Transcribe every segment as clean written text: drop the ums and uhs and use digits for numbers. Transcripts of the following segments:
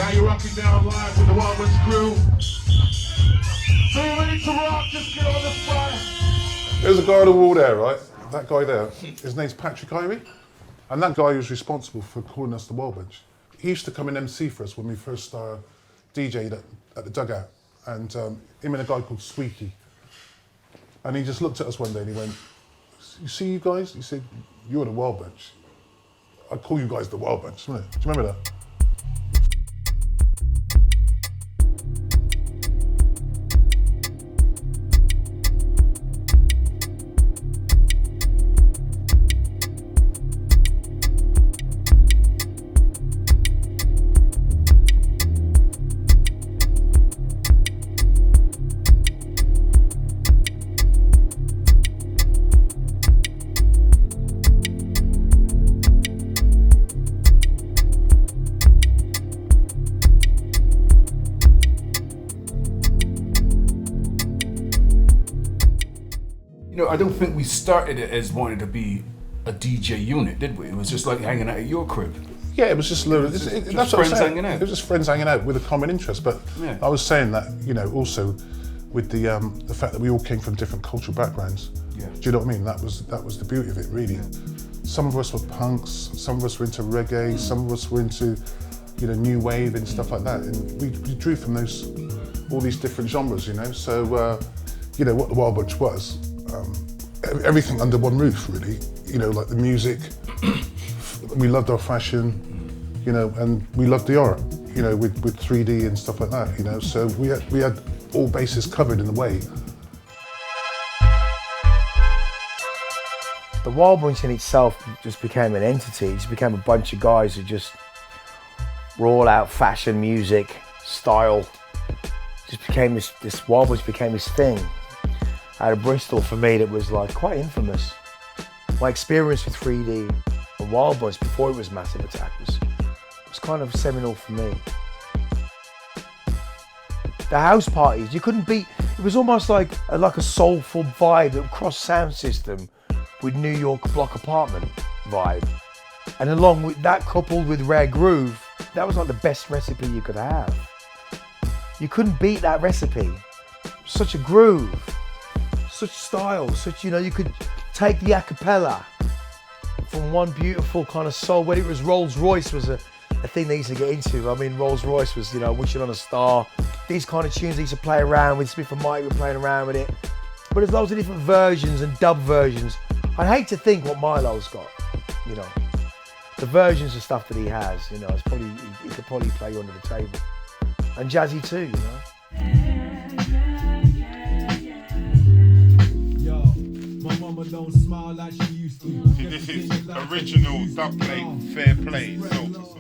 Now you're rocking down live with the Wild West crew. So you're ready to rock, just get on the fire. There's a guy on the wall there, right? That guy there, his name's Patrick Irie. And that guy was responsible for calling us the Wild Bunch. He used to come and MC for us when we first started DJ'd at the Dugout. And him and a guy called Squeaky. And he just looked at us one day and he went, "You see you guys?" He said, "You're the Wild Bunch. I call you guys the Wild Bunch." Do you remember that? I don't think we started it as wanting to be a DJ unit, did we? It was just like hanging out at your crib. Yeah, it was just just friends hanging out. It was just friends hanging out with a common interest. But yeah. I was saying that, also with the fact that we all came from different cultural backgrounds. Yeah. Do you know what I mean? That was the beauty of it, really. Yeah. Some of us were punks, some of us were into reggae, some of us were into, new wave and stuff like that. And we drew from all these different genres, So, what the Wild Bunch was. Everything under one roof, really. Like the music, we loved our fashion, and we loved the art, with 3D and stuff like that, So we had all bases covered in a way. The Wild Bunch in itself just became an entity. It just became a bunch of guys who just were all out fashion, music, style. Just became this Wild Bunch became this thing. Out of Bristol, for me, that was like quite infamous. My experience with 3D and Wild Bunch before it was Massive Attack was kind of seminal for me. The house parties, you couldn't beat. It was almost like a soulful vibe that crossed sound system with New York block apartment vibe. And along with that, coupled with rare groove, that was like the best recipe you could have. You couldn't beat that recipe. Such a groove. Such style, you could take the a cappella from one beautiful kind of soul, whether it was Rolls Royce was a thing they used to get into. I mean, Rolls Royce was, Wishing on a Star. These kind of tunes they used to play around with. Smith and Mike were playing around with it. But there's loads of different versions and dub versions. I'd hate to think what Milo's got, The versions of stuff that he has, it's probably, he could probably play under the table. And Jazzie too, Don't smile like she used to. This is original dub plate, fair play, soul to soul.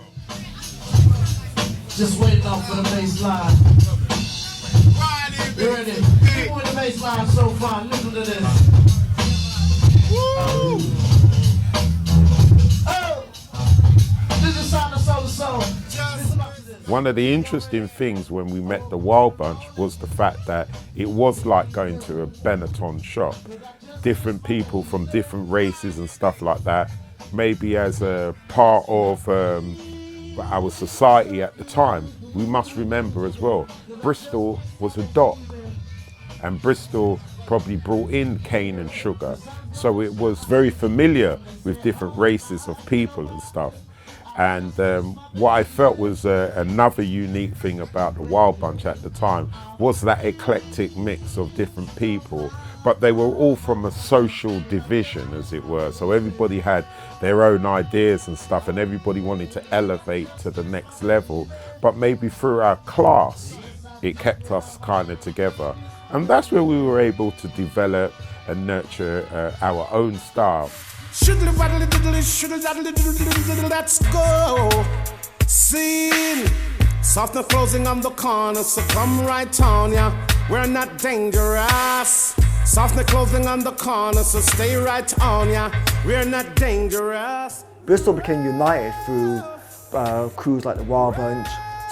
Just waiting up for the bass line. You ready? You want the bass line so far? Listen to this. Woo! Oh! This is Sound of Soul to Soul. One of the interesting things when we met the Wild Bunch was the fact that it was like going to a Benetton shop. Different people from different races and stuff like that, maybe as a part of our society at the time. We must remember as well, Bristol was a dock, and Bristol probably brought in cane and sugar, so it was very familiar with different races of people and stuff. And what I felt was another unique thing about the Wild Bunch at the time was that eclectic mix of different people, but they were all from a social division, as it were. So everybody had their own ideas and stuff, and everybody wanted to elevate to the next level. But maybe through our class, it kept us kind of together. And that's where we were able to develop and nurture our own style. Let's go. Scene. Softener closing on the corner, so come right on, yeah. We're not dangerous. Softener closing on the corner, so stay right on, yeah. We're not dangerous. Bristol became united through crews like the Wild Bunch,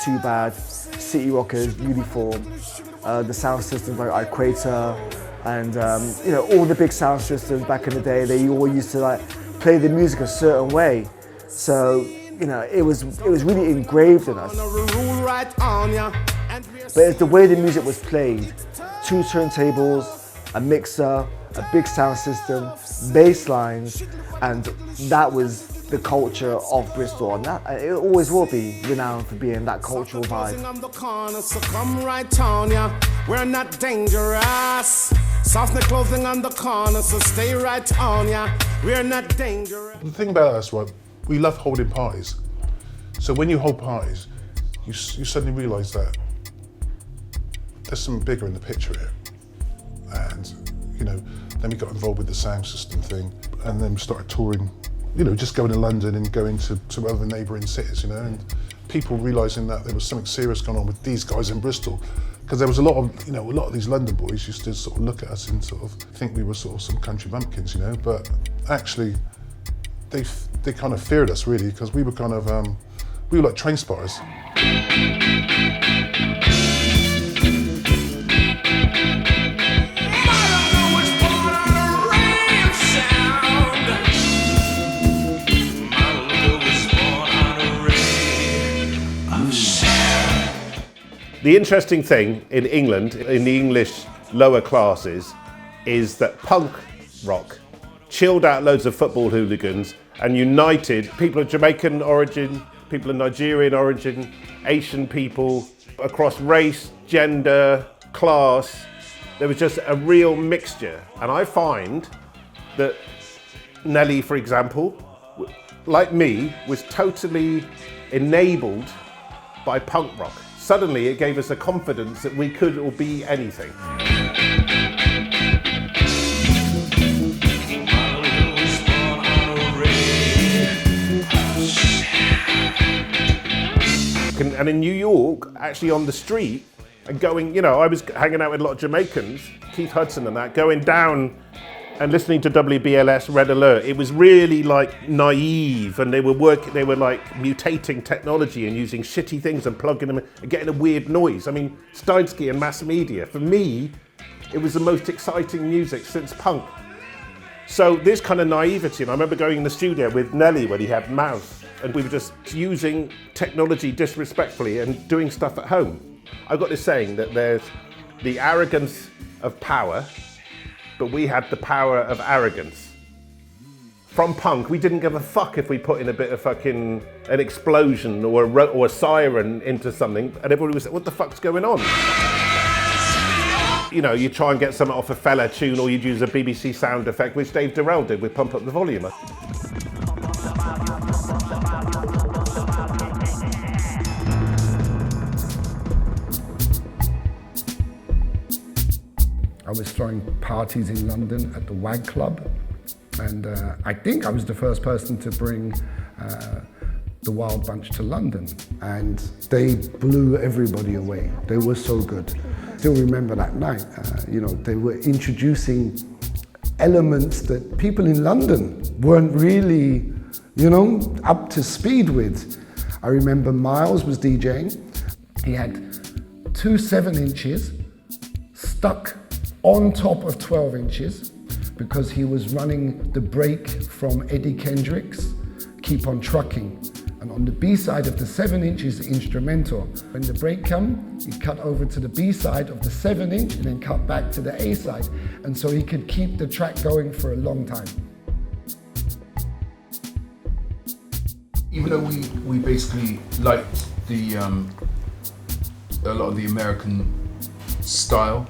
Too Bad, City Rockers, Uniform, the sound systems like Equator, and all the big sound systems back in the day. They all used to play the music a certain way. So you know, it was really engraved in us. But it's the way the music was played. 2 turntables, a mixer, a big sound system, bass lines, and that was the culture of Bristol, and that it always will be renowned for being that cultural vibe. We're not dangerous. Softly clothing on the corner, so stay right on ya. We're not dangerous. The thing about us, right, we love holding parties. So when you hold parties, you suddenly realise that there's something bigger in the picture here. And, you know, then we got involved with the sound system thing, and then we started touring, you know, just going to London and going to other neighbouring cities, you know, and people realising that there was something serious going on with these guys in Bristol. Because there was a lot of these London boys used to sort of look at us and sort of think we were sort of some country bumpkins, you know, but actually they kind of feared us really, because we were kind of, we were like train spotters. The interesting thing in England, in the English lower classes, is that punk rock chilled out loads of football hooligans and united people of Jamaican origin, people of Nigerian origin, Asian people, across race, gender, class. There was just a real mixture. And I find that Nelly, for example, like me, was totally enabled by punk rock. Suddenly it gave us a confidence that we could or be anything. And in New York, actually on the street, and going, you know, I was hanging out with a lot of Jamaicans, Keith Hudson and that, going down and listening to WBLS Red Alert. It was really like naive, and they were like mutating technology and using shitty things and plugging them and getting a weird noise. I mean, Steinsky and mass media, for me, it was the most exciting music since punk. So this kind of naivety, and I remember going in the studio with Nelly when he had Mouse, and we were just using technology disrespectfully and doing stuff at home. I got this saying that there's the arrogance of power, but we had the power of arrogance. From punk, we didn't give a fuck if we put in a bit of fucking an explosion or a siren into something, and everybody was like, what the fuck's going on? You know, you try and get something off a fella tune, or you'd use a BBC sound effect, which Dave Dorrell did with Pump Up the Volume. I was throwing parties in London at the WAG Club, and I think I was the first person to bring the Wild Bunch to London, and they blew everybody away. They were so good. Still remember that night, you know, they were introducing elements that people in London weren't really, you know, up to speed with. I remember Miles was DJing. He had 2 7-inches stuck on top of 12 inches because he was running the break from Eddie Kendrick's Keep On Trucking. And on the B side of the 7-inch is the instrumental. When the break come, he cut over to the B side of the 7-inch and then cut back to the A side. And so he could keep the track going for a long time. Even though we basically liked the a lot of the American style,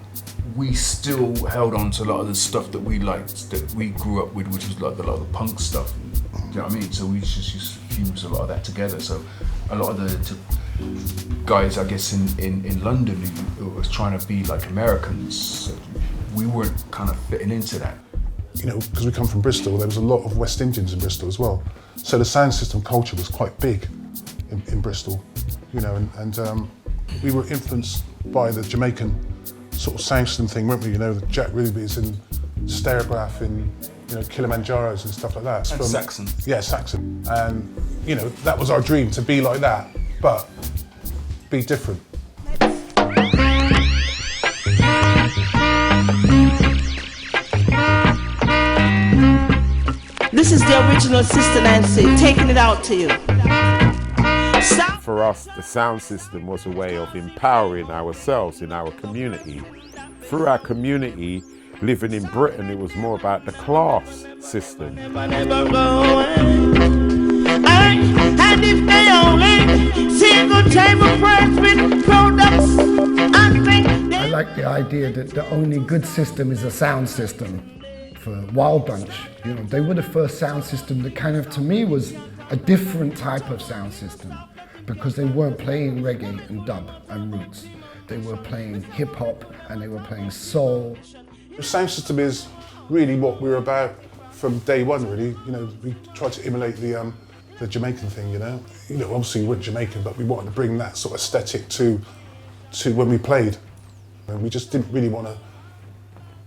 we still held on to a lot of the stuff that we liked, that we grew up with, which was like a lot of the punk stuff. Do you know what I mean? So we just fused a lot of that together. So a lot of the guys, I guess, in London who was trying to be like Americans, we weren't kind of fitting into that. You know, because we come from Bristol, there was a lot of West Indians in Bristol as well. So the sound system culture was quite big in Bristol, you know, and we were influenced by the Jamaican sort of sound system thing, weren't we? You know, the Jack Ruby's and Stereograph and, you know, Kilimanjaros and stuff like that. And Saxon. Yeah, Saxon. And, you know, that was our dream, to be like that, but be different. This is the original Sister Nancy taking it out to you. For us, the sound system was a way of empowering ourselves in our community. Through our community, living in Britain, it was more about the class system. And if they only single table press with products, I like the idea that the only good system is a sound system. For Wild Bunch, you know, they were the first sound system that kind of, to me, was a different type of sound system, because they weren't playing reggae and dub and roots. They were playing hip hop and they were playing soul. The sound system is really what we're about from day one, really. You know, we tried to emulate the Jamaican thing, you know. You know, obviously we weren't Jamaican, but we wanted to bring that sort of aesthetic to when we played. And we just didn't really want to,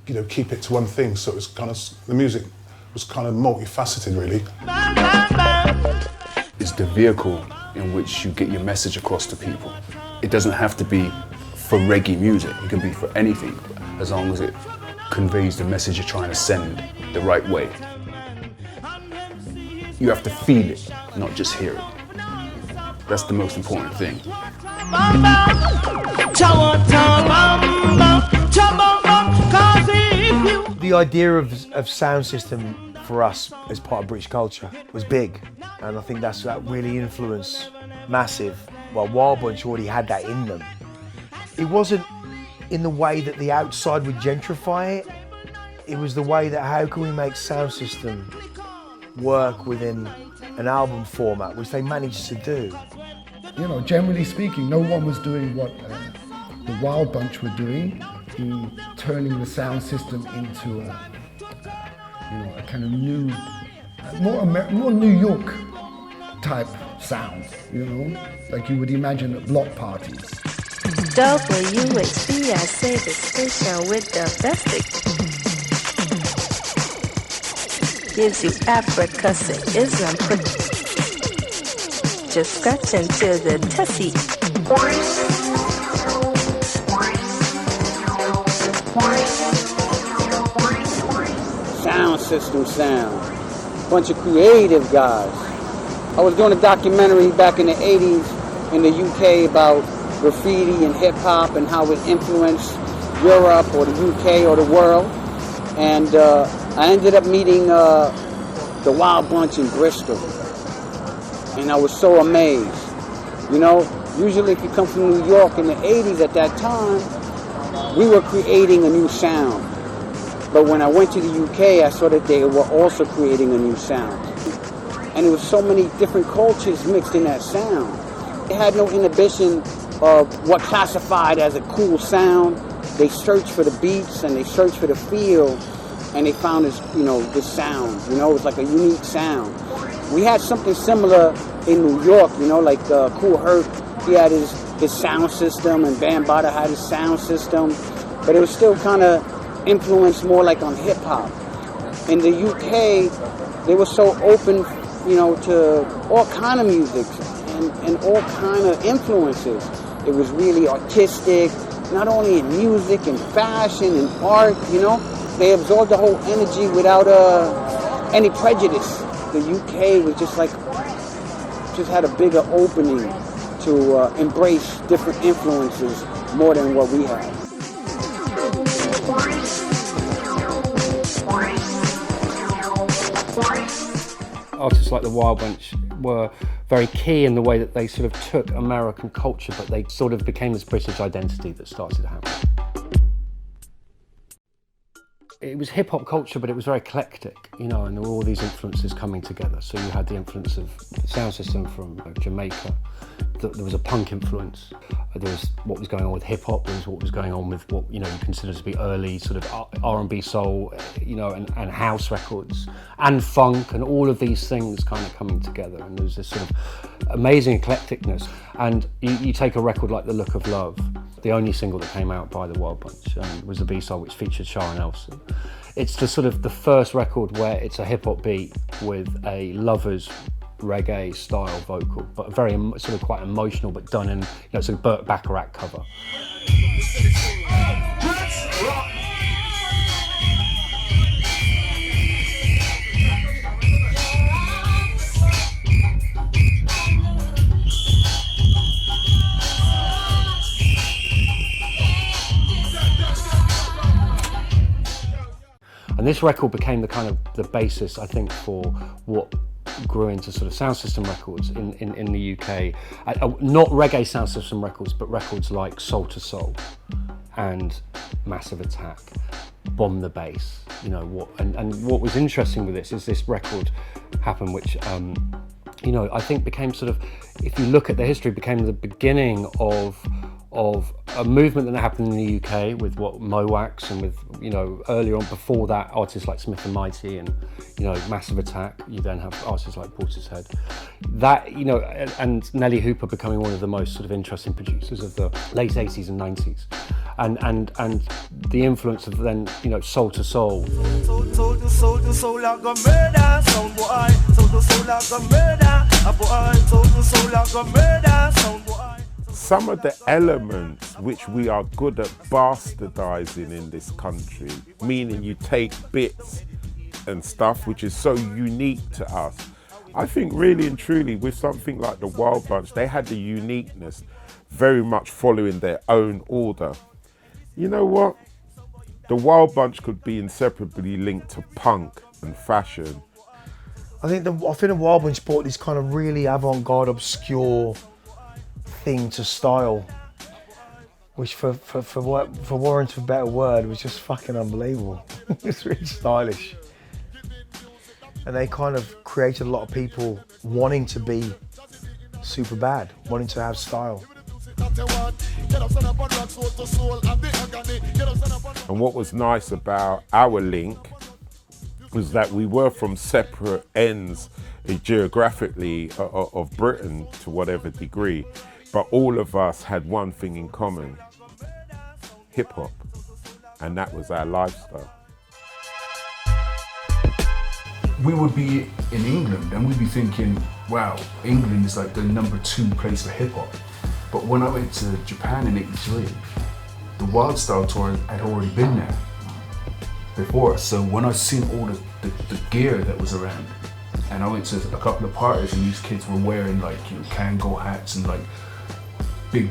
you know, keep it to one thing. So it was kind of, the music was kind of multifaceted, really. It's the vehicle in which you get your message across to people. It doesn't have to be for reggae music. It can be for anything, as long as it conveys the message you're trying to send the right way. You have to feel it, not just hear it. That's the most important thing. The idea of sound system for us as part of British culture was big, and I think that really influenced massive. Well, Wild Bunch already had that in them. It wasn't in the way that the outside would gentrify it. It was the way that how can we make sound system work within an album format, which they managed to do. You know, generally speaking, no one was doing what the Wild Bunch were doing in turning the sound system into a kind of new, more New York type sound, you know, like you would imagine at block parties. WHBSA, the station with the best. Gives you Africanism, just scratch into the tessie. Sound system sound. Bunch of creative guys. I was doing a documentary back in the 80s in the UK about graffiti and hip hop and how it influenced Europe or the UK or the world. And I ended up meeting the Wild Bunch in Bristol. And I was so amazed. You know, usually if you come from New York in the 80s at that time, we were creating a new sound. But when I went to the UK, I saw that they were also creating a new sound. And there was so many different cultures mixed in that sound. They had no inhibition of what classified as a cool sound. They searched for the beats and they searched for the feel, and they found this, you know, this sound. You know, it was like a unique sound. We had something similar in New York, you know, like Kool Herc. He had his sound system, and Bambaataa had his sound system, but it was still kind of influenced more like on hip hop. In the UK, they were so open, you know, to all kind of music and all kind of influences. It was really artistic, not only in music and fashion and art, you know. They absorbed the whole energy without any prejudice. The UK was just had a bigger opening to embrace different influences more than what we had. Artists like the Wild Bunch were very key in the way that they sort of took American culture, but they sort of became this British identity that started happening. It was hip-hop culture, but it was very eclectic, you know, and there were all these influences coming together. So you had the influence of the sound system from Jamaica. There was a punk influence. There was what was going on with hip-hop. There was what was going on with what, you know, you consider to be early sort of R&B soul, you know, and house records, and funk, and all of these things kind of coming together. And there was this sort of amazing eclecticness. And you take a record like The Look of Love, the only single that came out by the Wild Bunch was the B-side, which featured Shara Nelson. It's the sort of the first record where it's a hip-hop beat with a lover's reggae style vocal, but very sort of quite emotional, but done in, you know, sort of Burt Bacharach cover. And this record became the kind of the basis, I think, for what grew into sort of sound system records in the UK. Not reggae sound system records, but records like Soul to Soul and Massive Attack, Bomb the Bass. You know, and what was interesting with this is this record happened, which you know, I think became sort of, if you look at the history, became the beginning of a movement that happened in the UK with what Mowax and with, you know, earlier on, before that, artists like Smith and Mighty and, you know, Massive Attack. You then have artists like Portishead. That, you know, and Nelly Hooper becoming one of the most sort of interesting producers of the late 80s and 90s. And the influence of then, you know, Soul to Soul. Soul to soul, like a murder, sound boy. Soul to soul, like a murder, a boy. Soul to soul, like a murder, sound boy. Some of the elements which we are good at bastardizing in this country, meaning you take bits and stuff which is so unique to us. I think really and truly with something like the Wild Bunch, they had the uniqueness very much following their own order. You know what? The Wild Bunch could be inseparably linked to punk and fashion. I think the Wild Bunch brought this kind of really avant-garde, obscure thing to style, which for warrant of a better word, was just fucking unbelievable. It's really stylish. And they kind of created a lot of people wanting to be super bad, wanting to have style. And what was nice about our link was that we were from separate ends geographically of Britain to whatever degree, but all of us had one thing in common: hip hop, and that was our lifestyle. We would be in England and we'd be thinking, wow, England is like the #2 place for hip hop. But when I went to Japan in '83, the Wild Style tour had already been there before. So when I seen all the gear that was around, and I went to a couple of parties and these kids were wearing like, you know, Kangol hats and like big.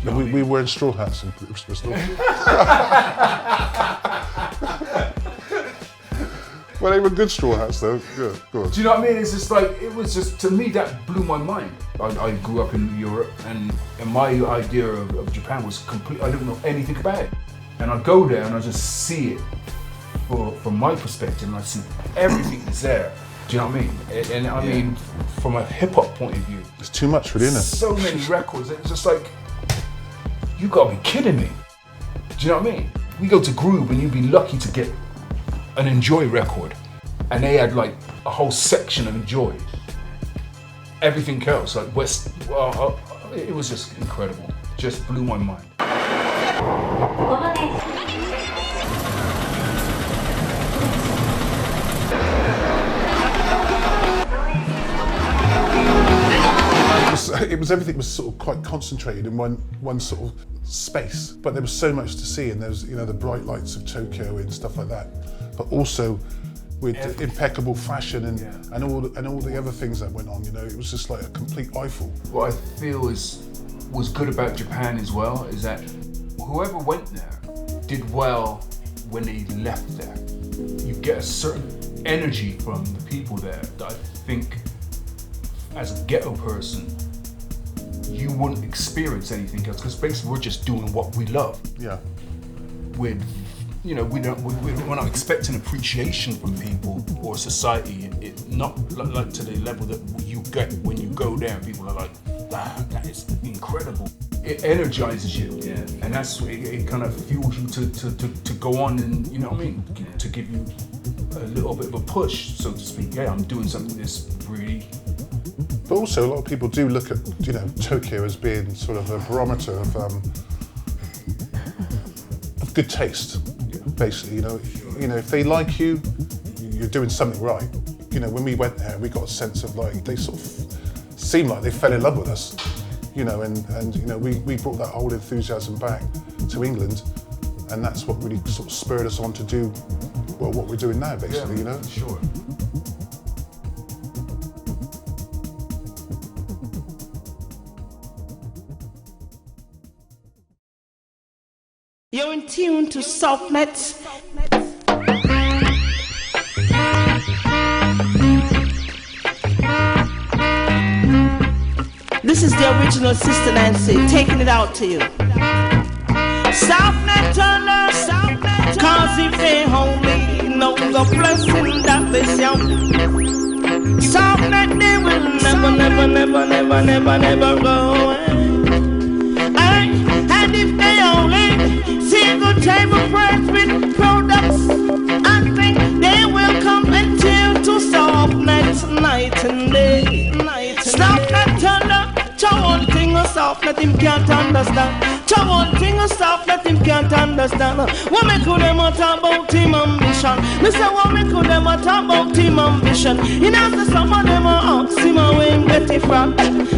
We were in straw hats in Bristol. Well, they were good straw hats though. Yeah, go on. Do you know what I mean? It's just like, it was just, to me, that blew my mind. I grew up in Europe and my idea of Japan was complete, I didn't know anything about it. And I go there and I just see it from my perspective, and I see everything that's there. Do you know what I mean? And I mean, from a hip hop point of view, it's too much for dinner. So many records, it's just like, you gotta be kidding me. Do you know what I mean? We go to Groove and you'd be lucky to get an Enjoy record, and they had like a whole section of Enjoy. Everything else, like West, it was just incredible. Just blew my mind. Everything was sort of quite concentrated in one sort of space, but there was so much to see, and there was, you know, the bright lights of Tokyo and stuff like that, but also with impeccable fashion and all the other things that went on. You know, it was just like a complete eyeful. What I feel was good about Japan as well is that whoever went there did well when they left there. You get a certain energy from the people there that I think, as a ghetto person, you wouldn't experience anything else, because basically we're just doing what we love. Yeah. We're not expecting appreciation from people or society. It not like to the level that you get when you go there. People are like, that is incredible. It energizes you, and that's it kind of fuels you to go on, and you know what I mean, to give you a little bit of a push, so to speak. Yeah, I'm doing something that's really. But also, a lot of people do look at, you know, Tokyo as being sort of a barometer of good taste. Basically, you know, if they like you, you're doing something right. You know, when we went there, we got a sense of like, they sort of seemed like they fell in love with us. You know, and you know, we brought that whole enthusiasm back to England, and that's what really sort of spurred us on to do, well, what we're doing now, basically. Yeah, you know. Sure. You're in tune to SOPH.net. This is the original Sister Nancy taking it out to you. SOPH.net turn up, cause if they only know the blessing that they shout. SOPH.net they will never go away. And if they only see the table pressed with products, I think they will come and tune to SOPH.net night and day. SOPH.net turn up. One thing a SOPH.net him can't understand. One thing a SOPH.net him can't understand. What me could them talk about him ambition? Me say what me could them talk about him ambition? In after some of them ask him where him get it from.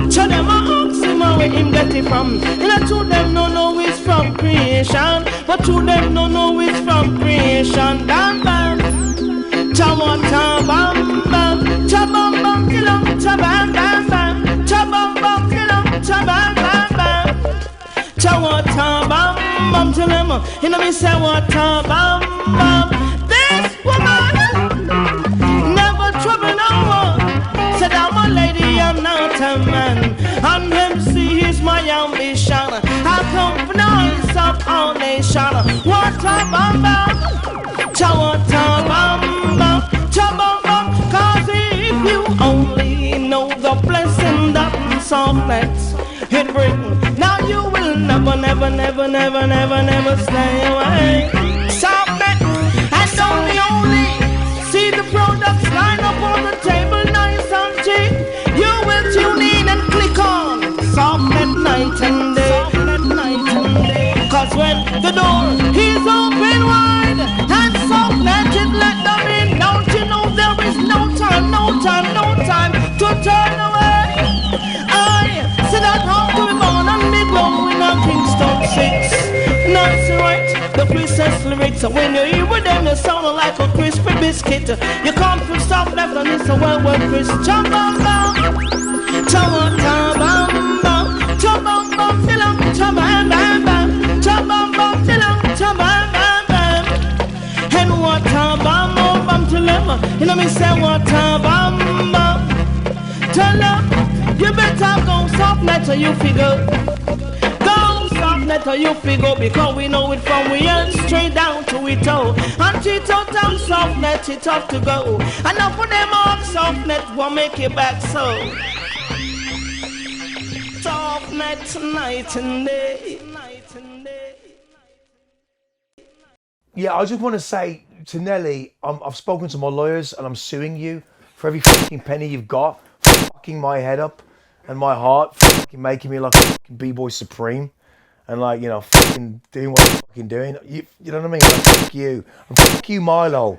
Cho them ask him where him get it from. In a two them no know it's from creation, but two them no know it's from creation. Bam bam, cha bam bam, cha bam bam, cha bam bam bam. Cha-bam, bam, cha-bam, bam, bam. Cha-wa-ta-bam, bam, tell them. You know me say wa-ta-bam, bam. This woman never trouble no one. Said I'm a lady, I'm not a man. And MC is my ambition. I come from the eyes of our nation. Wa-ta-bam, bam. Cha-wa-ta-bam, bam. Cha-bam, bam. Cause if you only know the blessing that SOPH.net it bring, now you will never stay away. SOPH.net, and only see the products line up on the table nice and cheap. You will tune in and click on SOPH.net night and day. Cause when the door is open wide and SOPH.net it let them in, don't you know there is no time to turn away. Said I'd have to be born and be glowing on Kingston 6. Nice right, the princess lyrics. When you hear with them, they sound like a crispy biscuit. You come from SOPH.net and it's a well-worth Chris. Cha-bam-bam, cha-bam-bam, cha-bam-bam, cha-bam-bam, cha-bam-bam, cha-bam-bam, cha-bam-bam. And what-a-bam-bam to them. You know me say what-a-bam-bam. Tell them. You better go SOPH.net or you figure. Go SOPH.net or you figure. Because we know it from we end straight down to it all. And it out on SOPH.net, it have to go. And now for them on SOPH.net will make it back so. SOPH.net night and day. Yeah, I just want to say to Nelly, I've spoken to my lawyers and I'm suing you for every fucking penny you've got. Fucking my head up and my heart, fucking making me like a fucking B-boy supreme, and like, you know, fucking doing what I'm fucking doing. You know what I mean? Like, fuck you. And fuck you, Milo.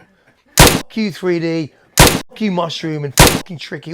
Fuck you, 3D. Fuck you, Mushroom, and fucking Tricky.